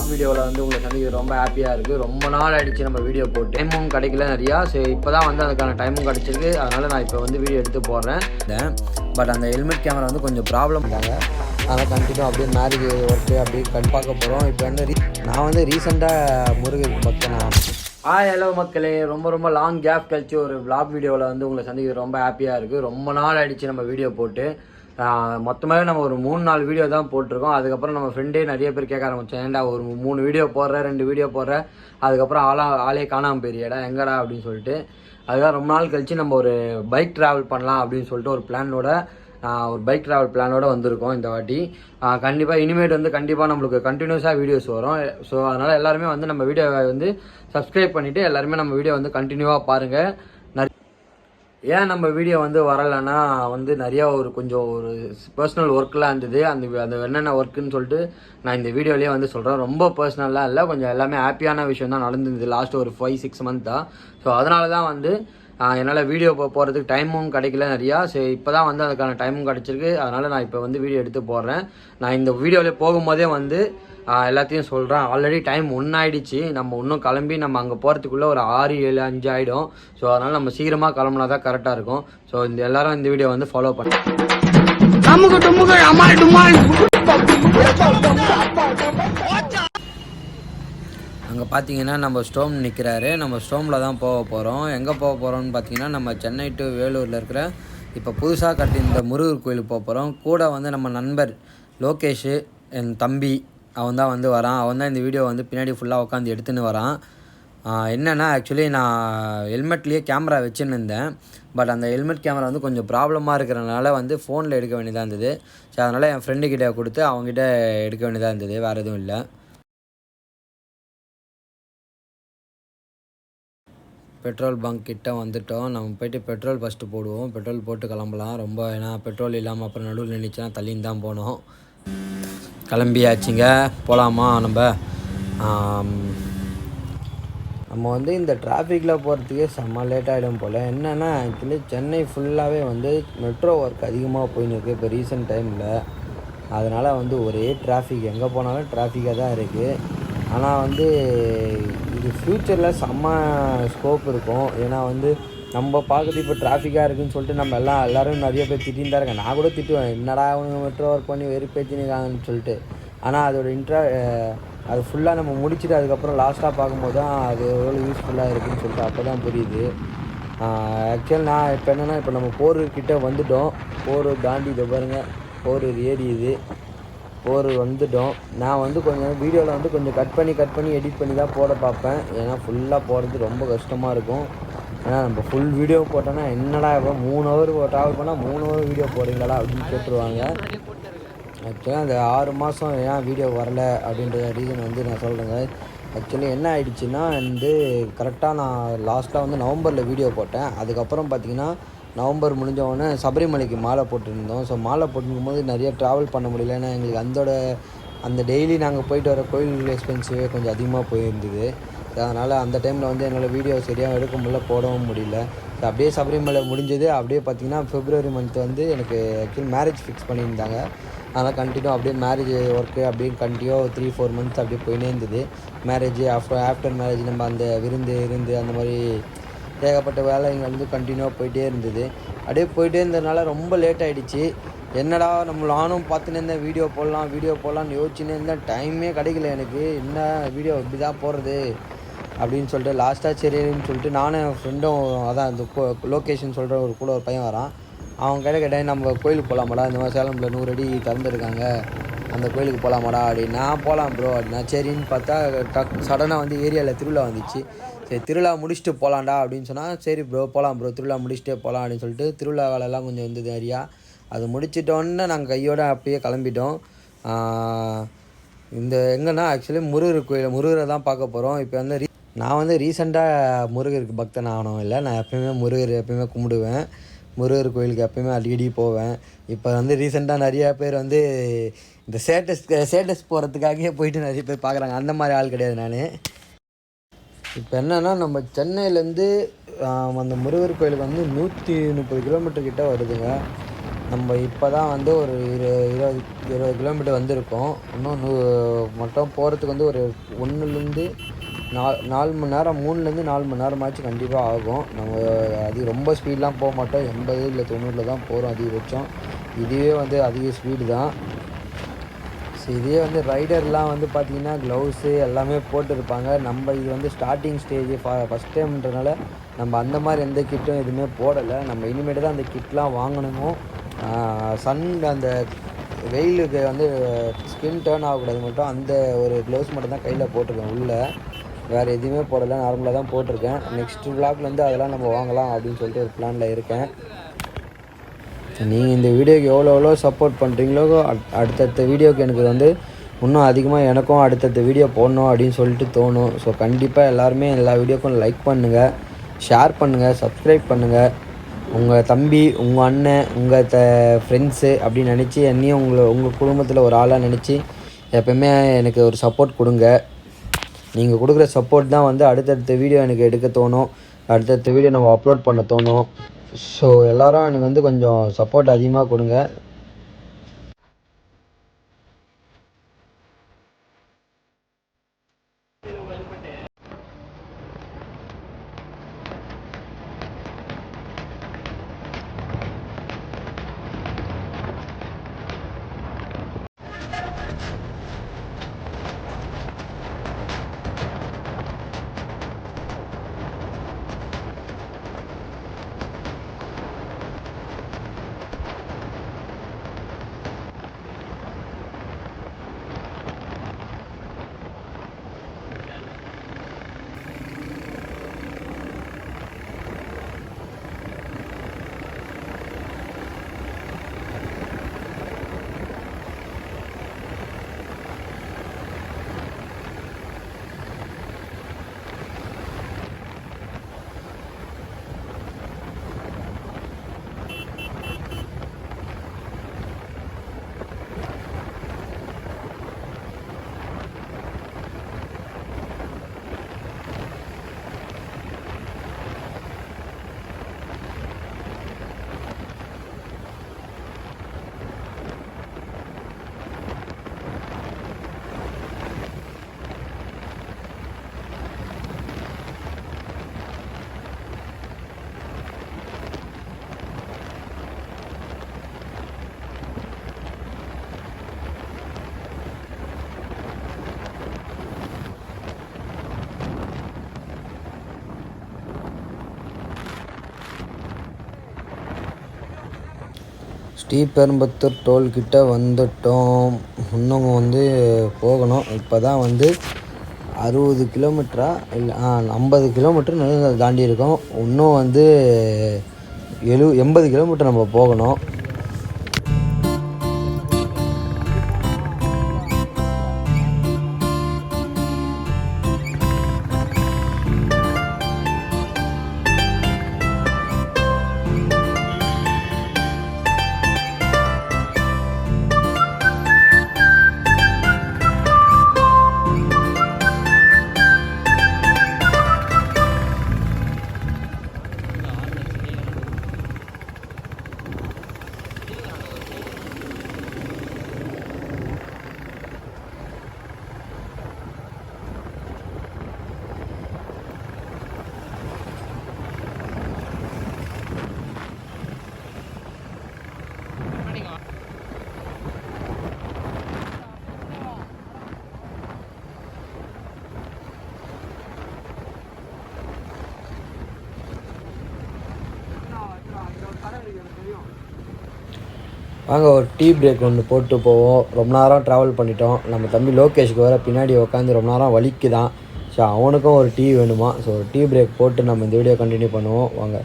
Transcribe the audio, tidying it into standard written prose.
vlog வீடியோவில் வந்து உங்களை சந்திக்கிறது ரொம்ப ஹாப்பியாக இருக்குது. ரொம்ப நாள் ஆகிடுச்சு நம்ம வீடியோ போட்டு, டைமும் கிடைக்கல நிறையா. சரி, இப்போ தான் வந்து அதுக்கான டைமும் கிடச்சிருக்கு. அதனால் நான் இப்போ வந்து வீடியோ எடுத்து போடுறேன். பட் அந்த ஹெல்மெட் கேமரா வந்து கொஞ்சம் ப்ராப்ளம் தாங்க. அதனால் கண்டினியூ அப்படியே மேரேஜ் ஒர்க்கு அப்படியே பார்க்க போகிறோம். இப்போ வந்து நான் வந்து ரீசெண்டாக முருகருக்கு பக்தனா. ஹலோ மக்களே, ரொம்ப லாங் கேப் கழிச்சு ஒரு vlog வீடியோவில் வந்து உங்களை சந்திக்கிறது ரொம்ப ஹாப்பியாக இருக்குது. ரொம்ப நாள் ஆகிடுச்சு நம்ம வீடியோ போட்டு. மொத்தமாகவே நம்ம ஒரு 3-4 வீடியோ தான் போட்டிருக்கோம். அதுக்கப்புறம் நம்ம ஃப்ரெண்டே நிறைய பேர் கேட்க ஆரம்பித்தோம், ஏன்டா ஒரு 3 வீடியோ போடுற, 2 வீடியோ போடுற, அதுக்கப்புறம் ஆளே காணாமல் போயிறியடா, எங்கடா அப்படின்னு சொல்லிட்டு. அதுக்காக ரொம்ப நாள் கழிச்சு நம்ம ஒரு பைக் ட்ராவல் பண்ணலாம் அப்படின்னு சொல்லிட்டு ஒரு பைக் ட்ராவல் பிளானோட வந்திருக்கோம் இந்த வாட்டி. கண்டிப்பாக இனிமேட் வந்து கண்டிப்பாக நம்மளுக்கு கண்டினியூஸாக வீடியோஸ் வரும். ஸோ அதனால் எல்லாருமே வந்து நம்ம வீடியோவை வந்து சப்ஸ்கிரைப் பண்ணிவிட்டு எல்லாருமே நம்ம வீடியோ வந்து கண்டினியூவாக பாருங்கள். ஏன் நம்ம வீடியோ வந்து வரலைன்னா வந்து நிறையா கொஞ்சம் பர்சனல் ஒர்க்கெலாம் இருந்தது. அந்த என்னென்ன ஒர்க்குன்னு சொல்லிட்டு நான் இந்த வீடியோலேயே வந்து சொல்கிறேன். ரொம்ப பர்சனல்லாம் இல்லை, கொஞ்சம் எல்லாமே ஹாப்பியான விஷயம் தான் நடந்தது லாஸ்ட் ஒரு 5-6 மந்த் தான். ஸோ அதனால தான் வந்து என்னால் வீடியோ போகிறதுக்கு டைமும் கிடைக்கல நிறையா. சரி, இப்போ தான் வந்து அதுக்கான டைமும் கிடச்சிருக்கு. அதனால் நான் இப்போ வந்து வீடியோ எடுத்து போடுறேன். நான் இந்த வீடியோவில் போகும்போதே வந்து எல்லாத்தையும் சொல்கிறேன். ஆல்ரெடி டைம் 1 ஆகிடுச்சு. நம்ம இன்னும் கிளம்பி நம்ம அங்கே போகிறதுக்குள்ளே ஒரு 6-7-5 ஆகிடும். ஸோ அதனால் நம்ம சீக்கிரமாக கிளம்புனா தான் கரெக்டாக இருக்கும். ஸோ எல்லாரும் இந்த வீடியோ வந்து ஃபாலோ பண்ணுங்க. அங்கே பார்த்தீங்கன்னா நம்ம ஸ்டோம் நிற்கிறாரு. நம்ம ஸ்டோமில் தான் போக போகிறோம். எங்கே போக போகிறோம்னு பார்த்தீங்கன்னா நம்ம சென்னை டு வேலூரில் இருக்கிற இப்போ புதுசாக கட்டி இந்த முருகர் கோயிலுக்கு போக போகிறோம். கூட வந்து நம்ம நண்பர் லோகேஷ், என் தம்பி, அவன் தான் வந்து வரான். அவன் தான் இந்த வீடியோ வந்து பின்னாடி ஃபுல்லாக உட்காந்து எடுத்துன்னு வரான். என்னென்னா ஆக்சுவலி நான் ஹெல்மெட்லேயே கேமரா வச்சுன்னு இருந்தேன். பட் அந்த ஹெல்மெட் கேமரா வந்து கொஞ்சம் ப்ராப்ளமாக இருக்கிறனால வந்து ஃபோனில் எடுக்க வேண்டியதாக இருந்தது. ஸோ அதனால் என் ஃப்ரெண்டுக்கிட்ட கொடுத்து அவங்ககிட்ட எடுக்க வேண்டியதாக இருந்தது, வேறு எதுவும் இல்லை. பெட்ரோல் பங்க் கிட்ட வந்துவிட்டோம். நம்ம போய்ட்டு பெட்ரோல் ஃபஸ்ட்டு போடுவோம். பெட்ரோல் போட்டு கிளம்பலாம். ஏன்னா பெட்ரோல் இல்லாமல் அப்புறம் நடுவில் நின்றுச்சுன்னா தள்ளின்னு தான் போனோம். கிளம்பியாச்சுங்க, போகலாமா? நம்ம வந்து இந்த டிராஃபிக்கில் போகிறதுக்கே செம்ம லேட் ஆகிடும் போல். என்னென்னா ஆக்சுவலி சென்னை ஃபுல்லாகவே வந்து மெட்ரோ ஒர்க் அதிகமாக போயின்னு இருக்குது இப்போ ரீசெண்ட் டைமில். அதனால் வந்து ஒரே டிராஃபிக், எங்கே போனாலும் டிராஃபிக்காக தான் இருக்குது. ஆனால் வந்து இது ஃப்யூச்சரில் செம்ம ஸ்கோப் இருக்கும். ஏன்னா வந்து நம்ம பார்க்குறது இப்போ டிராஃபிக்காக இருக்குதுன்னு சொல்லிட்டு நம்ம எல்லோரும் நிறைய பேர் திட்டின்னு தான் இருக்காங்க. நான் கூட திட்டுவேன், என்னடா அவங்க மெட்ரோ ஒர்க் பண்ணி வெறுப்பேற்றினுக்காங்கன்னு சொல்லிட்டு. ஆனால் அதோட அது ஃபுல்லாக நம்ம முடிச்சுட்டு அதுக்கப்புறம் லாஸ்ட்டாக பார்க்கும்போது தான் அது எவ்வளோ யூஸ்ஃபுல்லாக இருக்குதுன்னு சொல்லிட்டு அப்போ தான் புரியுது. ஆக்சுவலி நான் இப்போ என்னென்னா இப்போ நம்ம போரூர்கிட்ட வந்துவிட்டோம். போரூர் தாண்டி இதை பாருங்கள், போரூர் ஏரி இது. போரூர் வந்துவிட்டோம். நான் வந்து கொஞ்சம் வீடியோவில் வந்து கொஞ்சம் கட் பண்ணி எடிட் பண்ணி தான் போட பார்ப்பேன். ஏன்னா ஃபுல்லாக போகிறது ரொம்ப கஷ்டமாக இருக்கும். ஏன்னா நம்ம ஃபுல் வீடியோ போட்டோன்னா என்னடா இப்போ 3 ஹவர் ட்ராவல் பண்ணால் 3 ஹவர் வீடியோ போடுறீங்களா அப்படின்னு கேட்டுருவாங்க. ஆக்சுவலாக அந்த 6 மாதம் ஏன் வீடியோ வரல அப்படின்ற ரீசன் வந்து நான் சொல்கிறேங்க. ஆக்சுவலி என்ன ஆகிடுச்சின்னா வந்து கரெக்டாக நான் லாஸ்ட்டாக வந்து நவம்பரில் வீடியோ போட்டேன். அதுக்கப்புறம் பார்த்திங்கன்னா நவம்பர் முடிஞ்சவொடனே சபரிமலைக்கு மாலை போட்டுருந்தோம். ஸோ மாலை போட்டுருக்கும்போது நிறைய ட்ராவல் பண்ண முடியல. ஏன்னா எங்களுக்கு அந்த டெய்லி நாங்கள் போயிட்டு வர கோயில் எக்ஸ்பென்சிவே கொஞ்சம் அதிகமாக போயிருந்தது. அதனால் அந்த டைமில் வந்து என்னால் வீடியோ சரியாக எடுக்க முடியல, போடவும் முடியல. ஸோ அப்படியே சபரிமலை முடிஞ்சது. அப்படியே பார்த்திங்கன்னா February மந்த் வந்து எனக்கு ஆக்சுவலி மேரேஜ் ஃபிக்ஸ் பண்ணியிருந்தாங்க. அதனால் கண்டினியூ அப்படியே மேரேஜ் ஒர்க்கு அப்படியே கண்டினியூ 3-4 மந்த்ஸ் அப்படியே போயினே இருந்தது. மேரேஜ் ஆஃப்டர் மேரேஜ் நம்ம அந்த விருந்து அந்த மாதிரி ஏகப்பட்ட வேலைங்கள் வந்து கண்டினியூவாக போயிட்டே இருந்தது. அப்படியே போயிட்டே இருந்ததுனால ரொம்ப லேட் ஆகிடுச்சு. என்னடா நானும் பார்த்துன்னு இருந்தேன், வீடியோ போடலான்னு யோசிச்சுன்னு இருந்தேன். டைமே கிடைக்கல எனக்கு. என்ன வீடியோ இப்படி தான் போடுறது அப்படின்னு சொல்லிட்டு லாஸ்ட்டாக சரின்னு சொல்லிட்டு நானும் என் ஃப்ரெண்டும், அதான் இந்த லொக்கேஷன் சொல்கிற ஒரு பையன் வரான். அவன் கையில் கேட்டேன், நம்ம கோயிலுக்கு போகலாமாடா, இந்த மாதிரி சேலமில் 100 அடி திறந்துருக்காங்க, அந்த கோயிலுக்கு போகலாமாடா அப்படின்னு. நான் போகலாம் ப்ரோ அப்படின்னா. சரின்னு பார்த்தா சடனாக வந்து ஏரியாவில் திருவிழா வந்துச்சு. சரி, திருவிழா முடிச்சுட்டு போகலான்டா அப்படின்னு சொன்னால், சரி ப்ரோ போகலாம் ப்ரோ, திருவிழா முடிச்சுட்டே போகலாம் அப்படின்னு சொல்லிட்டு திருவிழா வேலைலாம் கொஞ்சம் இருந்தது நிறையா. அது முடிச்சிட்டோன்னே நாங்கள் கையோடு அப்பயே கிளம்பிட்டோம். இந்த எங்கன்னா ஆக்சுவலி முருகரை தான் பார்க்க போகிறோம். இப்போ வந்து நான் வந்து ரீசெண்டாக முருகருக்கு பக்தன் ஆகணும் இல்லை, நான் எப்பயுமே கும்பிடுவேன். முருகர் கோயிலுக்கு எப்பயுமே அடிக்கடி போவேன். இப்போ வந்து ரீசெண்டாக நிறையா பேர் வந்து இந்த ஸ்டேட்டஸ் போகிறதுக்காகவே போயிட்டு நிறைய பேர் பார்க்குறாங்க. அந்த மாதிரி ஆள் கிடையாது நான். இப்போ என்னென்னா நம்ம சென்னையிலேருந்து அந்த முருகர் கோயிலுக்கு வந்து 130 கிலோமீட்டர் கிட்ட வருதுங்க. நம்ம இப்போ தான் வந்து ஒரு 20 கிலோமீட்டர் வந்திருக்கோம். இன்னும் மட்டும் போகிறதுக்கு வந்து ஒரு 1லேருந்து 4 மணி நேரம், 3லேருந்து 4 மணி நேரமாச்சும் கண்டிப்பாக ஆகும். நம்ம அது ரொம்ப ஸ்பீட்லாம் போக மாட்டோம். 80 இல்லை 90 தான் போகிறோம் அதிகபட்சம். இதுவே வந்து அதிக ஸ்பீடு தான். ஸோ இதே வந்து ரைடர்லாம் வந்து பார்த்திங்கன்னா க்ளவுஸு எல்லாமே போட்டிருப்பாங்க. நம்ம இது வந்து ஸ்டார்டிங் ஸ்டேஜ் ஃபஸ்ட் டைம்ன்றனால நம்ம அந்த மாதிரி எந்த கிட்டும் எதுவுமே போடலை. நம்ம இனிமேட்டு தான் அந்த கிட்லாம் வாங்கணும். அந்த வெயிலுக்கு வந்து ஸ்கின் டேர்ன் ஆகக்கூடாது மட்டும் அந்த ஒரு க்ளவுஸ் மட்டும் தான் கையில் போட்டிருக்கேன் உள்ளே. வேறு எதுவுமே போடலை, நார்மலாக தான் போட்டிருக்கேன். நெக்ஸ்ட் விலாக்லேருந்து அதெல்லாம் நம்ம வாங்கலாம் அப்படின்னு சொல்லிட்டு ஒரு பிளானில் இருக்கேன். நீங்கள் இந்த வீடியோக்கு எவ்வளோ சப்போர்ட் பண்ணுறீங்களோ அடுத்தடுத்த வீடியோக்கு எனக்கு வந்து இன்னும் அதிகமாக எனக்கும் அடுத்தடுத்த வீடியோ போடணும் அப்படின்னு சொல்லிட்டு தோணும். ஸோ கண்டிப்பாக எல்லாருமே எல்லா வீடியோக்கும் லைக் பண்ணுங்கள், ஷேர் பண்ணுங்கள், சப்ஸ்கிரைப் பண்ணுங்கள். உங்கள் தம்பி, உங்கள் அண்ணன், உங்கள் ஃப்ரெண்ட்ஸு அப்படின்னு நினச்சி என்னையும் உங்கள் குடும்பத்தில் ஒரு ஆளாக நினச்சி எப்போயுமே எனக்கு ஒரு சப்போர்ட் கொடுங்க. நீங்கள் கொடுக்குற சப்போர்ட் தான் வந்து அடுத்தடுத்த வீடியோ எனக்கு எடுக்க தோணும், அடுத்தடுத்த வீடியோ நம்ம அப்லோட் பண்ண தோணும். ஸோ எல்லோரும் எனக்கு வந்து கொஞ்சம் சப்போர்ட் அதிகமாக கொடுங்க. ஸ்ரீபெரும்புத்தூர் டோல்கிட்ட வந்துட்டோம். இன்னும் வந்து போகணும். இப்போ தான் வந்து 60 கிலோமீட்டரா இல்லை 50 கிலோமீட்டர் தாண்டி இருக்கோம். இன்னும் வந்து 80 கிலோமீட்டர் நம்ம போகணும். வாங்க ஒரு டீ பிரேக் ஒன்று போட்டு போவோம். ரொம்ப நேரம் ட்ராவல் பண்ணிட்டோம். நம்ம தம்பி லோகேஷ்க்கு வேறு பின்னாடி உட்காந்து ரொம்ப நேரம் வலிக்கு தான். ஸோ அவனுக்கும் ஒரு டீ வேணுமா. ஸோ ஒரு டீ பிரேக் போட்டு நம்ம இந்த வீடியோ கண்டினியூ பண்ணுவோம் வாங்க.